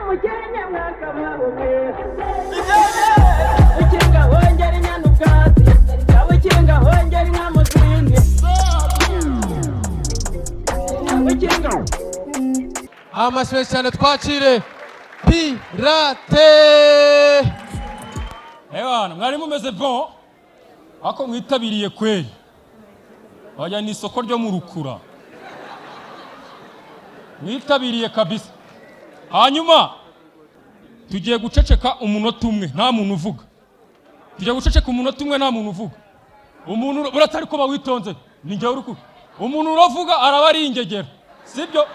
mukenya mwaka mwabuke ikinga hongera inyana ubwatsi yawe ikinga hongera inka muzindi ikinga amashyushyu cyane twakire pirate Ewana mwari mumeze bon ako mwitabiriye kweli wajya ni isoko ryo mu Rukura mwitabiriye kabisa hanyuma tugiye guceceka umunota umwe nta muntu uvuga tugiye guceceka umunota umwe nta muntu uvuga umuntu buratari ko bawitonze ninjye uruku umuntu uravuga araba ari ingegera sibyo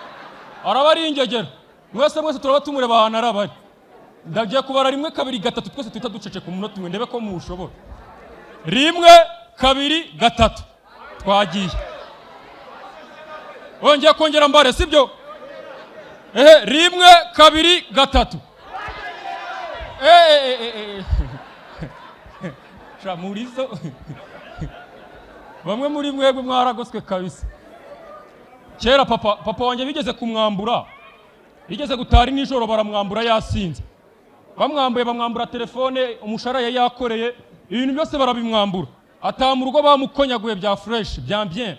araba ari ingegera mwese turaba tumureba ahantu arabari ndagiye kubara 1 2 3 twese twita duceceka umunota umwe ndebe ko mushobora 1 2 3 twagiye ongeye kongera mbare sibyo 1 2 3 Shamurizo bamwe muri mwebwe mwaragoswe kabisa kera papa wanjye bigeze kumwambura bigeze gutari nijoro baramwambura yasinze bamwambura telefone umushara yakoreye ibintu byose barabimwambura atamu rugo bamukonyaguye bya fresh bya bien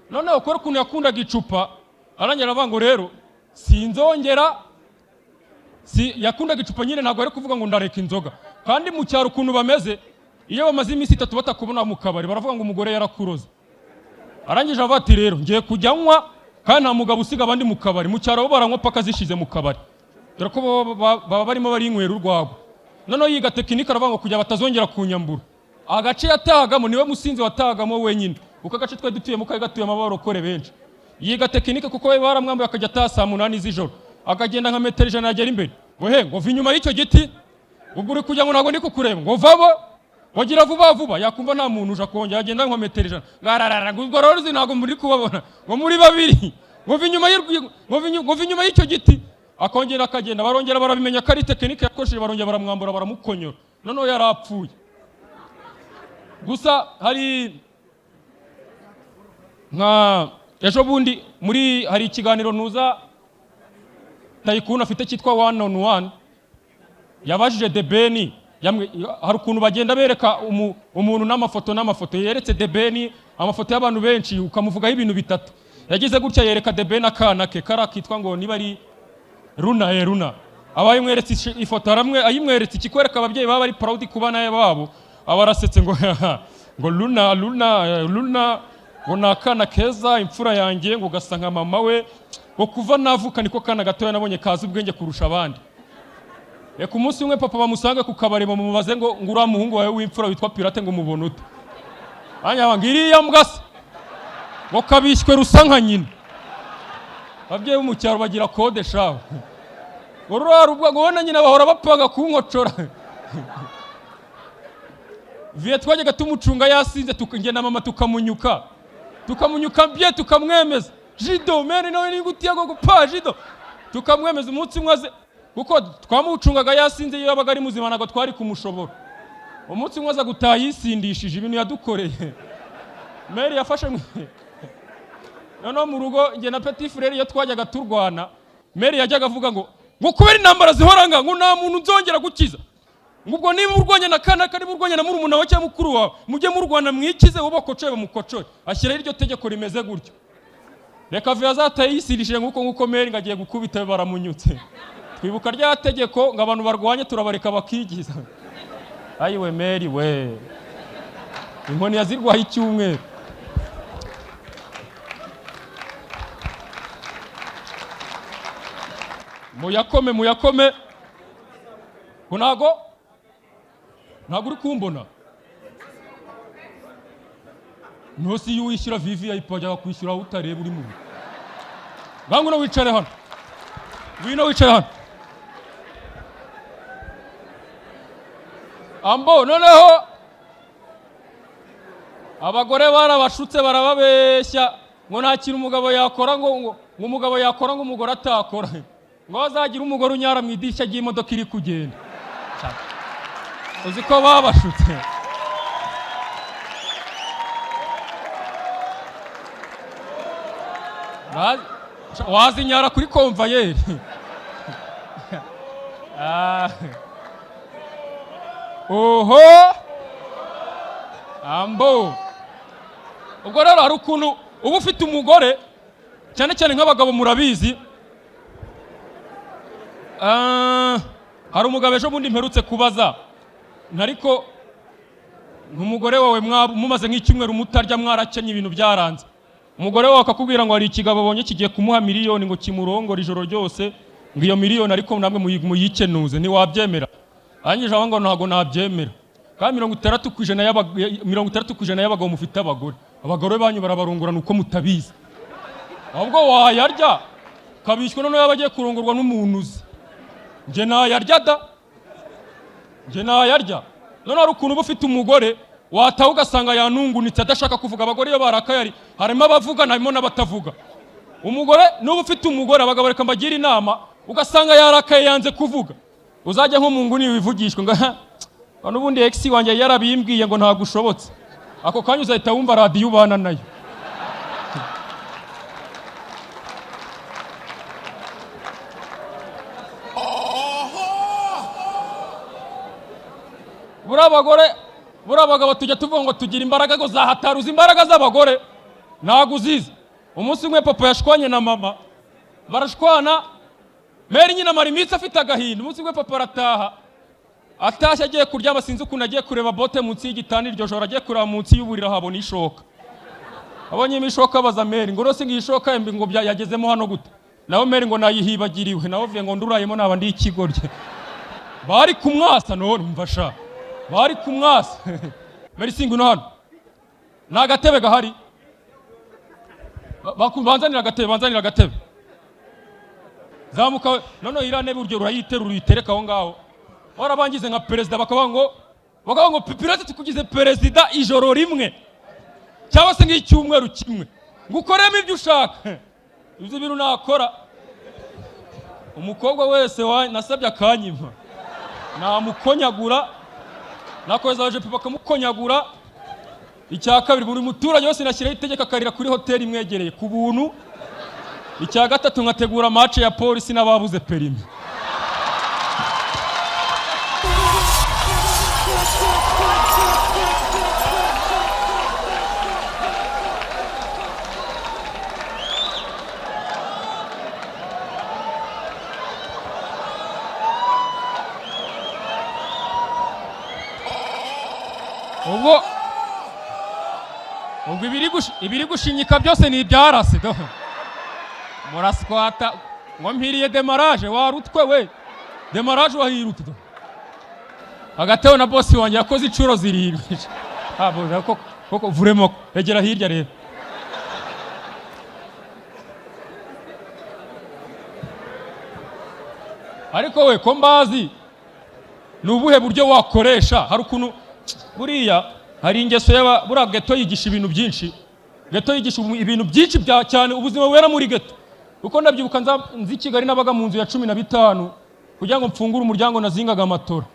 none ukora kuntu yakundaga icupa arangera avango rero sinzongera yakundaga icupa nyine ntago ari kuvuga ngo ndareka inzoga kandi mu cyaro kuntu bameze iyo bamaze iminsi 3 batakubona mu kabari baravuga ngo umugore yarakuroza arangije avati rero ngiye kujya nywa kandi nta mugabo usiga abandi mu kabari mu cyaro baranywa paka zishize mu kabari dore ko baba barimo bari inywera urwagwa none yiga tekinike aravuga ngo kujya batazongera kunyambura agace yatagamo niwe musinzi watagamo wenyine uko agace twe dutuye mu kagatuye amabarokore benshi yiga tekinike kuko we baramwambaye akajya atasa 8 z'ijoro akagenda nka metero 100 agera imbere ngo he ngo vinyuma y'icyo giti ubwo uri kujya ngo nago ndi kukureba ngo vabo wagira vuba yakumva nta muntu uja kongera agenda nka metero 100 ngararara ngo rero zinago muri kubabona ngo muri babiri ngo vinyuma y'icyo giti akongera akagenda barongera barabimenya ko ari tekinike yakoresheje barongera baramwambura baramukonyora none yarapfuye gusa hari nka ejo bundi muri hari ikiganiro ntuza tayikuna afite cyitwa 1 on 1 yabajije Debeni hari ukuntu bagenda bereka umuntu n'amafoto yeretse Debeni amafoto y'abantu benshi ukamuvugaho ibintu bitatu yagize gutya yereka Debeni akana ke karakitwa ngo niba ari Runa abaye mweretse ifoto haramwe ayimweretse ikikwereka ababyeyi baba ari proud kubana babo abarasetse ngo ngo Luna ngo nakana keza imfura yanjye ngo gasa nka mama we ngo kuva navuka niko kana gatoya nabonye kaza ubwenge kurusha abandi ku munsi umwe papa bamusanga ku kabari bamubaze ngo ngura muhungu wawe w'imfura witwa Pirate ngo mubone ute anya ngiriya mbwase ngo kabishywe rusanka nyina babyeyi mu cyaro bagira kode shaho urarubwa gubona nyina bahora bapaga kunkocora viye twajyaga tumucunga yasinze tukagenda mama tukamunyuka bye tukamwemeza jido mene nawe ni gutiya go gupa jido tukamwemeza umunsi mwaze kuko twamucungaga yasinze iyo yabaga ari muzima nago twari kumushobora umunsi mwaza gutaha yisindishije ibintu yadukoreye Mary yafashe none mu rugo nge na Petit Frere iyo twajyaga turwana Mary yajyaga avuga ngo kubera intambara zihoranga ngo nta muntu nzongera gukiza ngubwo niba urwanya na kana kari urwanya na murumuna wa cyangwa mukuru wawe mujye mu Rwanda mwikize ubokocoye bamukocoye ashyiraho iryo tegeko rimeze gutyo reka vuya zataye yisirishije nguko Mary ngagiye gukubita baramunyutse twibuka rya tegeko ngo abantu barwanye turabareka bakigiza ayiwe Mary we inkoni yazirwaye icyumweru muyakome ntago uri kumbona nose iyo wishyura VVIP wajyaga kwishyura utareba uri muntu nganguna wicare hano wicare hano ambo noneho abagore barabashutse barababeshya ngo nta kintu umugabo yakora ngo umugabo yakora ngo umugore atakora ngo azagira umugore unyara mu idirishya ry'imodoka iri kugenda uzi ko babashutse wazinyara kuri komvayeri Oho ambo ubwo rero hari ukuntu uba ufite umugore cyane cyane nk'abagabo murabizi hari umugabo ejo bundi mperutse kubaza ariko nk'umugore wawe mumaze nk'icyumweru mutarya mwarakenye ibintu byaranze umugore wawe akakubwira ngo hari ikigabo abonye kigiye kumuha miliyoni ngo kimurongore ijoro ryose ngo iyo miliyoni ariko namwe muyikenuze ntiwabyemera arangije aho ngo ntabwo nabyemera kandi 60% y'abagabo mufite abagore banyu barabarongorana uko mutabizi ahubwo wayarya kabishywe none yabagiye kurongorwa n'umuntu uzi nje nayarya none hari ukuntu uba ufite umugore wataha ugasanga yanungunitse adashaka kuvuga abagore iyo barakaye harimo abavuga harimo n'abatavuga umugore n'uba ufite umugore abagabo reka mbagira inama ugasanga yarakaye yanze kuvuga uzajya nko mu nguni wivugishwe ngo n'ubundi ex wanjye yarabimbwiye ngo ntago ushobotse ako kanya uzahita wumva radio ubana nayo burabagabo tujya tuvuga ngo tugira imbaraga ngo zahataruza imbaraga z'abagore ntago uzizi umunsi umwe papa yashwanye na mama barashwana Meri nyina mari imitsi afite agahinda umunsi umwe papa arataha atashye agiye kuryama sinzi ukuntu agiye kureba bote munsi y'igitanda iryo joro agiye kureba munsi y'uburira habona ishoka abonye imishoka baza Meri ngo rose ngishoka embi ngo yagezemo hano gute naho Meri ngo nayihibagiriwe naho vuye ngo ndurayemo naba ndi ikigorye bari kumwasa none umvasha bari kumwasa Meri singu no hano nagatebe gahari banzanira agatebe zamuka none irane buryo urayiterura uyitereka aho ngaho warabangize nka president bakavuga ngo pipirate tukugize president ijoro rimwe cyangwa se nk'icyumweru kimwe ngukoremo ibyo ushaka ibyo bintu nakora umukobwa wese nasabye akanyima namukonyagura nakoza aje pipa kamukonyagura icya kabiri buri muturage wese nashyiraho itegeko akarira kuri hoteli imwegereye ku buntu icya gatatu ngategura match ya polisi n'ababuze perimi ubwo ibiri gushinyika byose ni ibyarase do muraskwata ngo mpiriye demarage warutwe we demarage wahirutse do agatewe na boss wanjye yakoze icuro zirindwi koko vraiment egera hirya rero ariko we ko mbazi nubuhe buryo wakoresha hari ukuntu buriya hari ingeso buriya geto yigisha ibintu byinshi geto yigisha ibintu byinshi bya cyane ubuzima bwera muri geto uko ndabyibuka nzi Kigali nabaga mu nzu ya 15 kugira ngo mfungure umuryango nazingaga amatora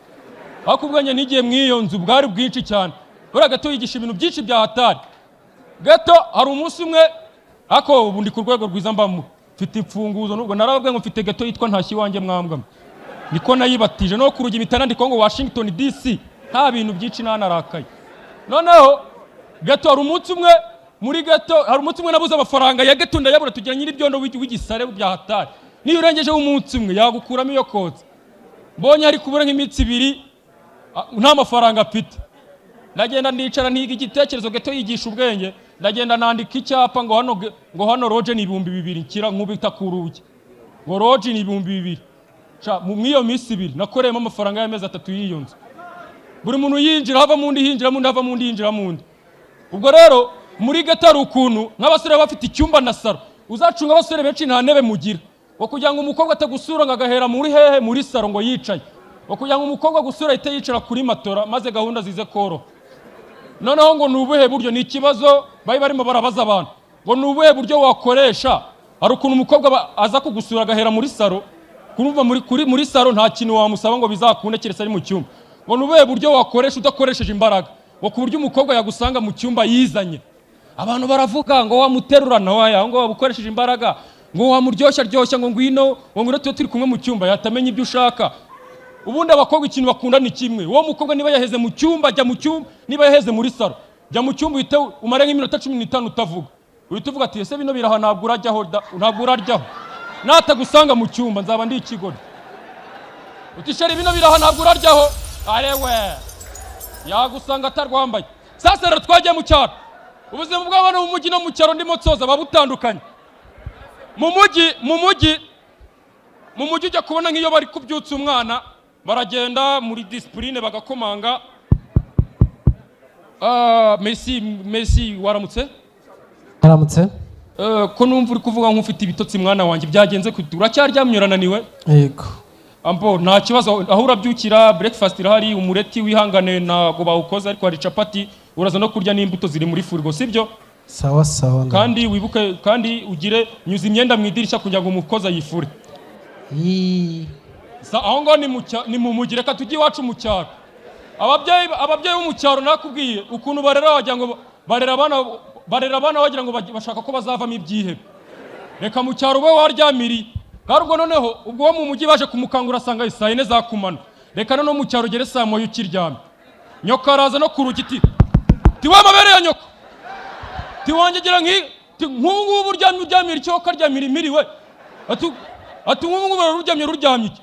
akubwanye nigiye mwiyo nzu bwari bwinshi cyane buriya geto yigisha ibintu byinshi bya hatari geto hari umunsi umwe ako ubu ndi ku rwego rwiza mbamo mfite imfunguzo nubwo narababwiye ngo mfite geto yitwa ntashyi wanjye mwambwa niko nayibatije no kuruga imitana ndiko ngo Washington DC nta bintu byinshi nanarakaye noneho geto hari umunsi umwe muri geto hari umunsi umwe nabuze amafaranga ya geto ndayabura tugira nyiri byondo w'igisare bya hatari niyo urengeje umunsi umwe yagukuramo iyo kotse mbonye ari kubura nk'imitsi ibiri nta mafaranga afite ndagenda ndicara ntiga igitekerezo geto yigisha ubwenge ndagenda nandika icyapa ngo hano roje ni 2000 nkira nkubita ku rugi ngo roje ni 2000 mu iyo minsi ibiri nakoreyemo amafaranga y'amezi 3 y'iyo nzu buri muntu yinjira hava mundi hinjira mundi hava mundi hinjira mundi ubwo rero muri gatari ukuntu nk'abasore bafite icyumba na saro uzacunga abasore benshi nta ntebe mugira wo kugira ngo umukobwa atagusura ngagahera muri hehe muri saro ngo yicaye wo kugira ngo umukobwa gusura ite yicara kuri matora maze gahunda zize koro noneho ngo nubuhe buryo ni ikibazo barimo barabaza abantu ngo nubuhe buryo wakoresha hari ukuntu umukobwa aza kugusura agahera muri saro kurumva muri saro nta kintu wamusaba ngo bizakunde keretse ari mu cyumba ngo nubuhe buryo wakoresha udakoresheje imbaraga ngo ku buryo umukobwa yagusanga mu cyumba yizanye abantu baravuga ngo wamuterurana waya ngo wabukoresheje imbaraga ngo wamuryoshya ngo ngwino turi kumwe mu cyumba yatamenya ibyo ushaka ubundi abakobwa ikintu bakunda ni kimwe uwo mukobwa niba yaheze mu cyumba ajya mu cyumba niba yaheze muri saro jya mu cyumba uhite umare nk'iminota 15 utavuga uhita uvuga ati ese bino biraha ntabwo urajyaho ntabwo uraryaho natagusanga mu cyumba nzaba ndi ikigori utisheri bino biraha ntabwo uraryaho arewe yagusanga atarwambaye sasa rero twagiye mu cyaro ubuzima bw'abana mu mujyi no mu cyaro ndimo tsoza babutandukanye mu mujyi ujya kubona nk'iyo bari kubyutsa umwana baragenda muri discipline bagakomanga Messi waramutse ko numva uri kuvuga nk'ufite ibitotsi mwana wanjye byagenze kutura cyaryamyurananiwe yego ambo nta kibazo aho urabyukira breakfast irahari umureti wihangane nago bawukoza ariko hari chapati uraza no kurya n'imbuto ziri muri furigo sibyo sawa kandi wibuke kandi ugire nyuza imyenda mu idirishya kugira ngo umukoza yifure aho ngo ni mu mujyi reka tujye iwacu mu cyaro ababyeyi bo mu cyaro nakubwiye ukuntu barera wagira ngo barera abana wagira ngo bashaka ko bazavamo ibyihebe reka mu cyaro ube waryamiriye garubwo noneho ubwo wo mu mujyi baje kumukangura asanga saa 4 za kumano reka no mu cyaro gere saa 1 ukiryamye nyoka araza no ku rugiti ti wa mabere ya nyoka ti wanjye gira nk'ubu uryamira icyo karyamira imiriwe ati nk'ubu uryamye iki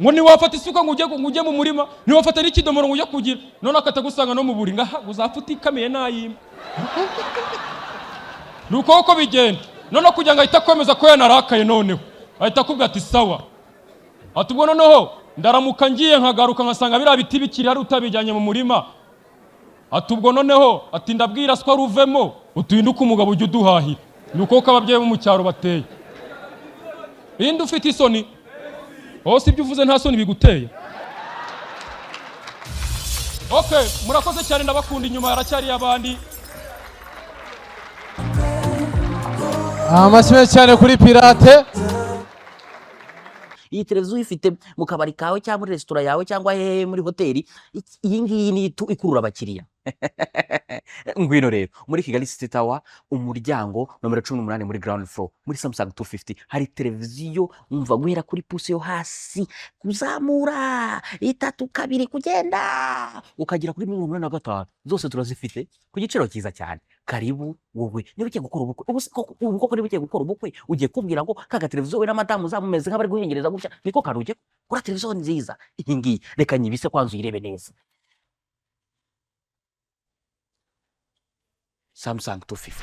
ngo ni wafata isuka ngo ujye mu murima ni wafata n'ikidomoro ngo ujye kugira none akatagusanga no mu buri ngaha uzafuta ikamiye nayima nuko uko bigenda none kugira ngo ahita kwemeza ko yanarakaye noneho ahita akubwira ati sawa ati ubwo noneho ndaramuka ngiye nkagaruka nkasanga biriya biti bikiri hari utabijyanye mu murima ati ubwo noneho ati ndabwira swa ruvemo utuhinduka umugabo ujye uduhahira nuko uko ababyeyi bo mu cyaro bateye indi ufite isoni hose ibyo uvuze nta soni biguteye okay murakoze cyane ndabakunda inyuma haracyari abandi amashyi cyane kuri pirate iyi televiziyo uyifite mu kabari kawe cyangwa muri resitora yawe cyangwa muri hoteli iyi ngiyi ni ikurura abakiriya ngwino rero muri Kigali City Tower umuryango nomero 18 muri ground floor muri Samsung 250 hari televiziyo umva guhera kuri puse yo hasi kuzamura 3 kabiri kugenda ukagira kuri 85 zose turazifite ku giciro cyiza cyane karibu wowe niba ugiye gukora ubukwe niba ugiye gukora ubukwe ugiye kubwira ngo kaga televiziyo we na madamu zamumeze nk'abari guhengereza gutya niko karuge kora televiziyo nziza iyi ngiyi reka nyibise kwanza uyirebe neza Samsung 250.